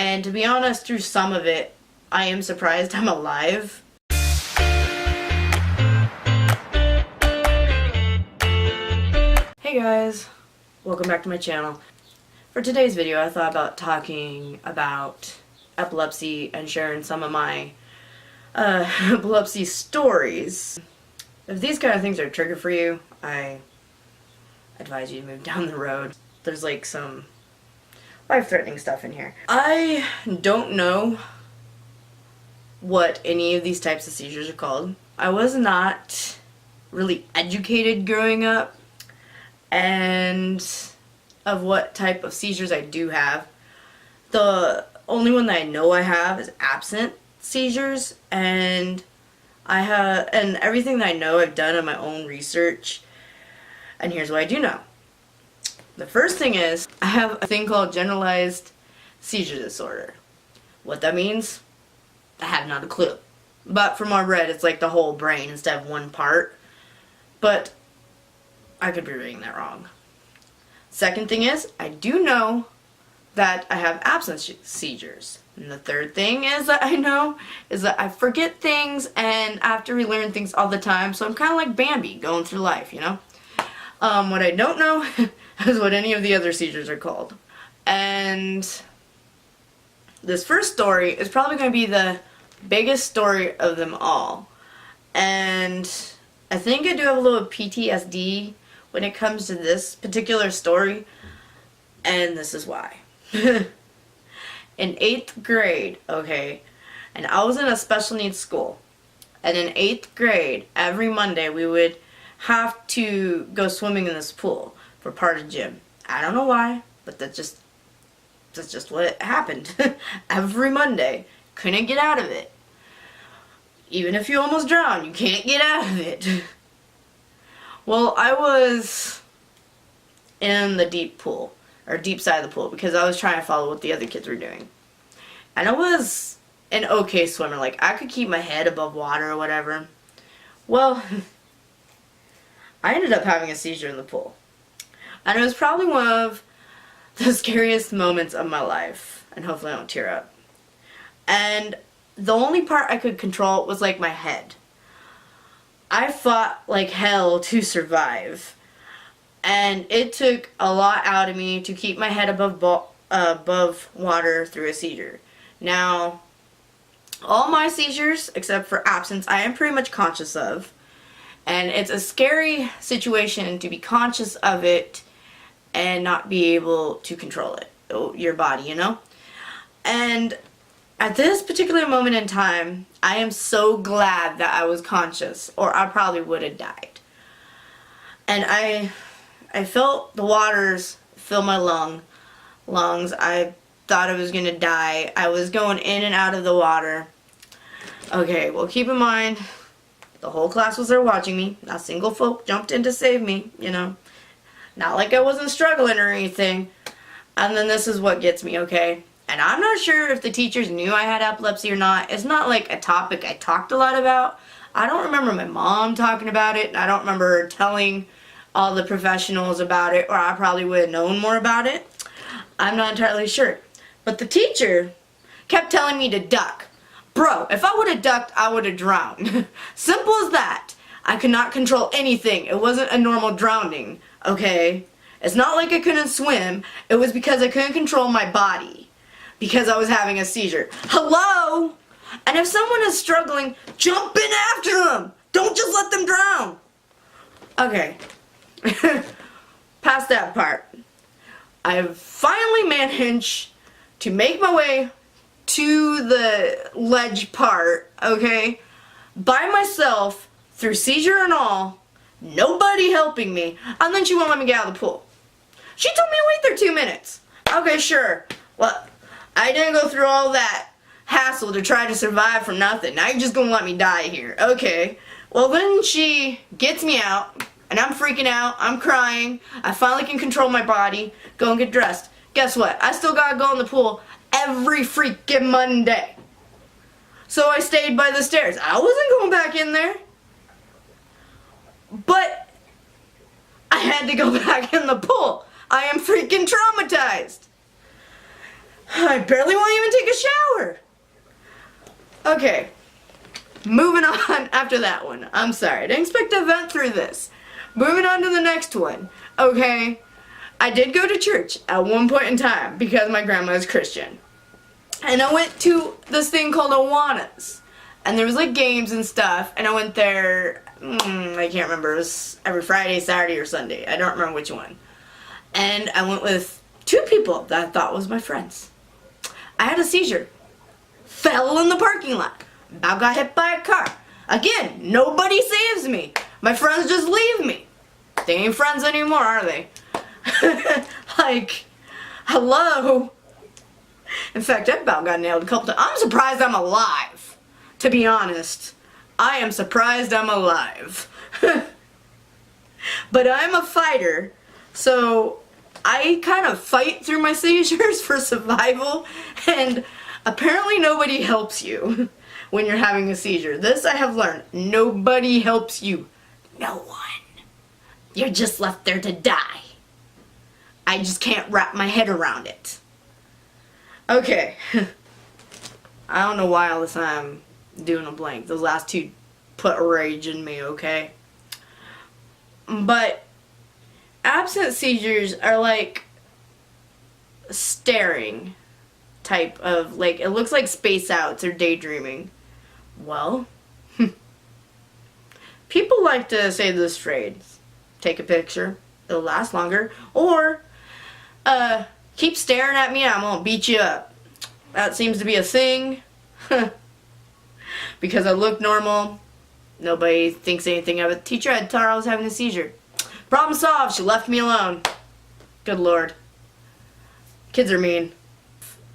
And to be honest, through some of it, I am surprised I'm alive. Hey guys, welcome back to my channel. For today's video, I thought about talking about epilepsy and sharing some of my epilepsy stories. If these kind of things are a trigger for you, I advise you to move down the road. There's like some life-threatening stuff in here. I don't know what any of these types of seizures are called. I was not really educated growing up and of what type of seizures I do have. The only one that I know I have is absent seizures, and everything that I know I've done on my own research, and here's what I do know. The first thing is, I have a thing called generalized seizure disorder. What that means, I have not a clue. But from what I read, it's like the whole brain instead of one part. But I could be reading that wrong. Second thing is, I do know that I have absent seizures. And the third thing is that I know is that I forget things and I have to relearn things all the time. So I'm kind of like Bambi going through life, you know? What I don't know is what any of the other seizures are called. And this first story is probably going to be the biggest story of them all. And I think I do have a little PTSD when it comes to this particular story. And this is why. In 8th grade, okay, and I was in a special needs school. And in 8th grade, every Monday we would have to go swimming in this pool for part of gym. I don't know why, but that's just what happened. Every Monday. Couldn't get out of it. Even if you almost drown, you can't get out of it. Well, I was in the deep pool, or deep side of the pool, because I was trying to follow what the other kids were doing. And I was an okay swimmer. Like, I could keep my head above water or whatever. Well, I ended up having a seizure in the pool. And it was probably one of the scariest moments of my life. And hopefully I don't tear up. And the only part I could control was like my head. I fought like hell to survive. And it took a lot out of me to keep my head above water through a seizure. Now, all my seizures, except for absence, I am pretty much conscious of. And it's a scary situation to be conscious of it and not be able to control it, your body, you know? And at this particular moment in time, I am so glad that I was conscious, or I probably would have died. And I felt the waters fill my lungs. I thought I was going to die. I was going in and out of the water. Okay, well, keep in mind, the whole class was there watching me. Not a single folk jumped in to save me, you know. Not like I wasn't struggling or anything. And then this is what gets me, okay? And I'm not sure if the teachers knew I had epilepsy or not. It's not like a topic I talked a lot about. I don't remember my mom talking about it. I don't remember her telling all the professionals about it, or I probably would have known more about it. I'm not entirely sure. But the teacher kept telling me to duck. Bro, if I would have ducked, I would have drowned. Simple as that. I could not control anything. It wasn't a normal drowning, okay? It's not like I couldn't swim. It was because I couldn't control my body. Because I was having a seizure. Hello? And if someone is struggling, jump in after them. Don't just let them drown. Okay. Past that part. I've finally managed to make my way to the ledge part, okay, by myself, through seizure and all, nobody helping me, and then she won't let me get out of the pool. She told me to wait there 2 minutes. Okay, sure. Well, I didn't go through all that hassle to try to survive from nothing. Now you're just gonna let me die here. Okay. Well, then she gets me out, and I'm freaking out. I'm crying. I finally can control my body. Go and get dressed. Guess what? I still gotta go in the pool every freaking Monday. So I stayed by the stairs. I wasn't going back in there. But I had to go back in the pool. I am freaking traumatized. I barely want to even take a shower. Okay, moving on after that one. I'm sorry, I didn't expect to vent through this. Moving on to the next one. Okay, I did go to church at one point in time because my grandma is Christian. And I went to this thing called Awanas. And there was like games and stuff. And I went there, I can't remember, it was every Friday, Saturday, or Sunday. I don't remember which one. And I went with 2 people that I thought was my friends. I had a seizure. Fell in the parking lot. About got hit by a car. Again, nobody saves me. My friends just leave me. They ain't friends anymore, are they? Like, hello? In fact, I about got nailed a couple times. I'm surprised I'm alive. To be honest, I am surprised I'm alive. But I'm a fighter, so I kind of fight through my seizures for survival, and apparently nobody helps you when you're having a seizure. This I have learned. Nobody helps you. No one. You're just left there to die. I just can't wrap my head around it. Okay. I don't know why all this time I'm doing a blank. Those last 2 put a rage in me, okay? But absent seizures are like staring type of, like, it looks like space outs or daydreaming. Well, people like to say this phrase, take a picture, it'll last longer, or keep staring at me, I'm gonna beat you up. That seems to be a thing. Because I look normal, nobody thinks anything of it. Teacher had told her I was having a seizure. Problem solved, she left me alone. Good Lord. Kids are mean.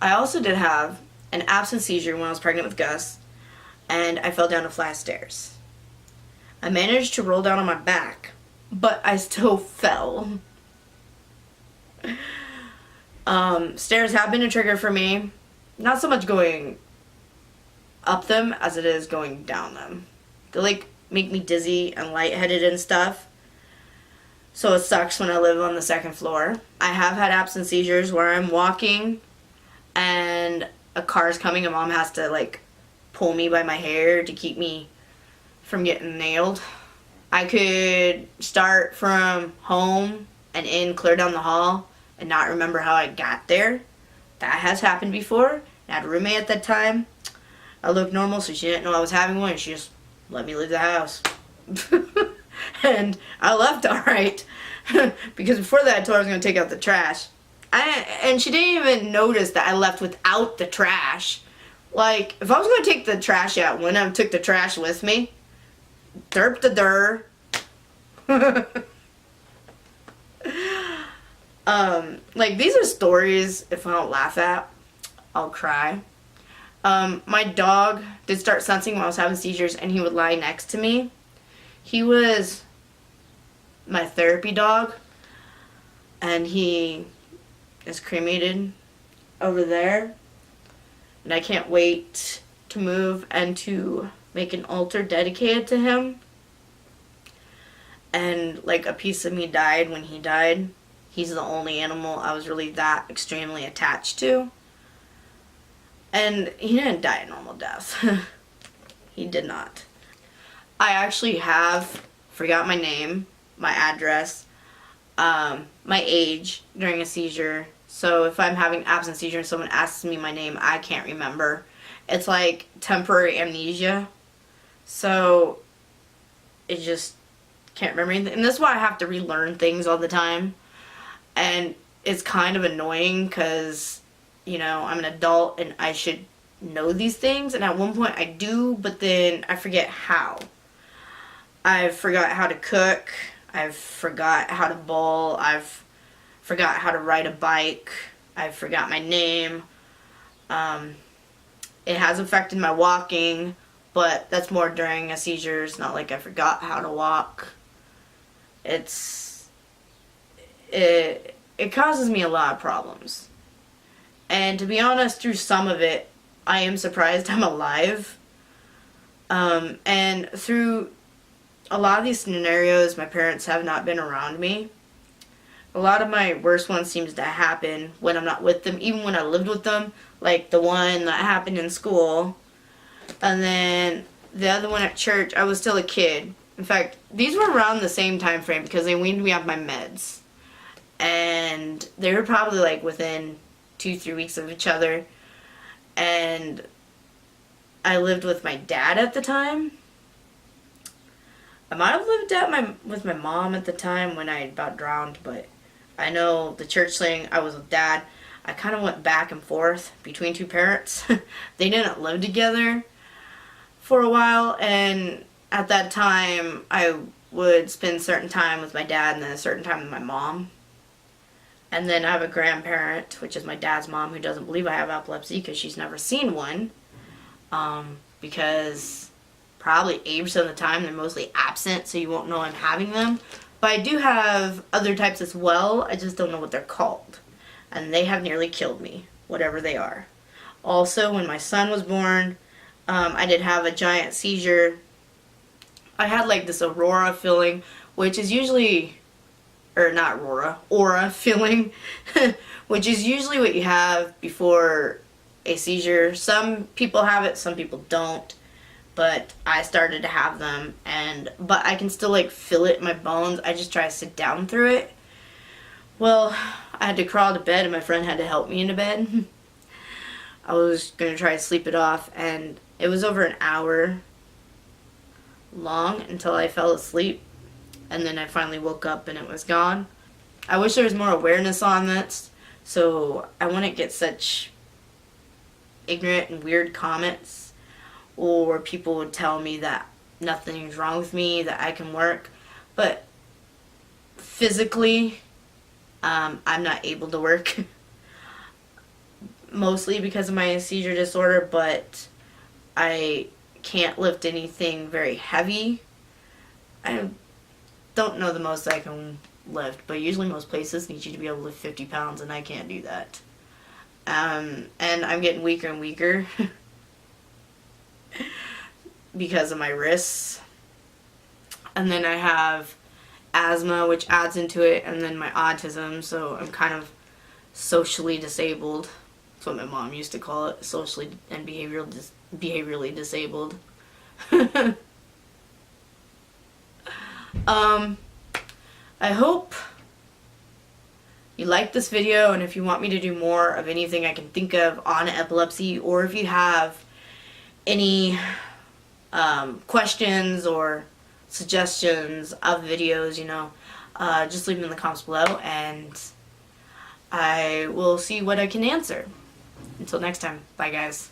I also did have an absent seizure when I was pregnant with Gus, and I fell down a flat of stairs. I managed to roll down on my back, but I still fell. Stairs have been a trigger for me. Not so much going up them as it is going down them. They like make me dizzy and lightheaded and stuff. So it sucks when I live on the 2nd floor. I have had absent seizures where I'm walking and a car's coming and Mom has to like pull me by my hair to keep me from getting nailed. I could start from home and in clear down the hall and not remember how I got there. That has happened before. I had a roommate at that time. I looked normal, so she didn't know I was having one, and she just let me leave the house. And I left alright. Because before that I told her I was going to take out the trash. And she didn't even notice that I left without the trash. Like, if I was going to take the trash out, wouldn't I have took the trash with me? Derp the dur. Like, these are stories, if I don't laugh at, I'll cry. My dog did start sensing when I was having seizures, and he would lie next to me. He was my therapy dog, and he is cremated over there. And I can't wait to move and to make an altar dedicated to him. And, like, a piece of me died when he died. He's the only animal I was really that extremely attached to. And he didn't die a normal death. He did not. I actually forgot my name, my address, my age during a seizure. So if I'm having absent seizure and someone asks me my name, I can't remember. It's like temporary amnesia. So it just can't remember anything. And that's why I have to relearn things all the time. And it's kind of annoying because, you know, I'm an adult and I should know these things. And at one point I do, but then I forget how. I forgot how to cook. I forgot how to bowl. I've forgot how to ride a bike. I forgot my name. It has affected my walking, but that's more during a seizure. It's not like I forgot how to walk. It causes me a lot of problems. And to be honest, through some of it, I am surprised I'm alive. And through a lot of these scenarios, my parents have not been around me. a lot of my worst ones seems to happen when I'm not with them, even when I lived with them, like the one that happened in school. And then the other one at church, I was still a kid. In fact, these were around the same time frame because they weaned me off my meds. And they were probably like within 2-3 weeks of each other. And I lived with my dad at the time. I might have lived with my mom at the time when I about drowned, but I know the church thing, I was with dad. I kind of went back and forth between two parents. They didn't live together for a while, and at that time I would spend certain time with my dad and then a certain time with my mom. And then I have a grandparent, which is my dad's mom, who doesn't believe I have epilepsy because she's never seen one. Because probably 80% of the time they're mostly absent, so you won't know I'm having them. But I do have other types as well. I just don't know what they're called. And they have nearly killed me, whatever they are. Also, when my son was born, I did have a giant seizure. I had like this aurora feeling, which is usually, or not aura feeling, which is usually what you have before a seizure. Some people have it, some people don't. But I started to have them, but I can still like feel it in my bones. I just try to sit down through it. Well, I had to crawl to bed and my friend had to help me into bed. I was going to try to sleep it off, and it was over an hour long until I fell asleep, and then I finally woke up and it was gone. I wish there was more awareness on this, so I wouldn't get such ignorant and weird comments, or people would tell me that nothing's wrong with me, that I can work. But physically, I'm not able to work. Mostly because of my seizure disorder, but I can't lift anything very heavy. I don't know the most I can lift, but usually most places need you to be able to lift 50 pounds, and I can't do that. And I'm getting weaker and weaker because of my wrists. And then I have asthma, which adds into it, and then my autism, so I'm kind of socially disabled. That's what my mom used to call it, socially and behaviorally disabled. I hope you like this video, and if you want me to do more of anything I can think of on epilepsy, or if you have any questions or suggestions of videos, just leave them in the comments below, and I will see what I can answer. Until next time, bye guys.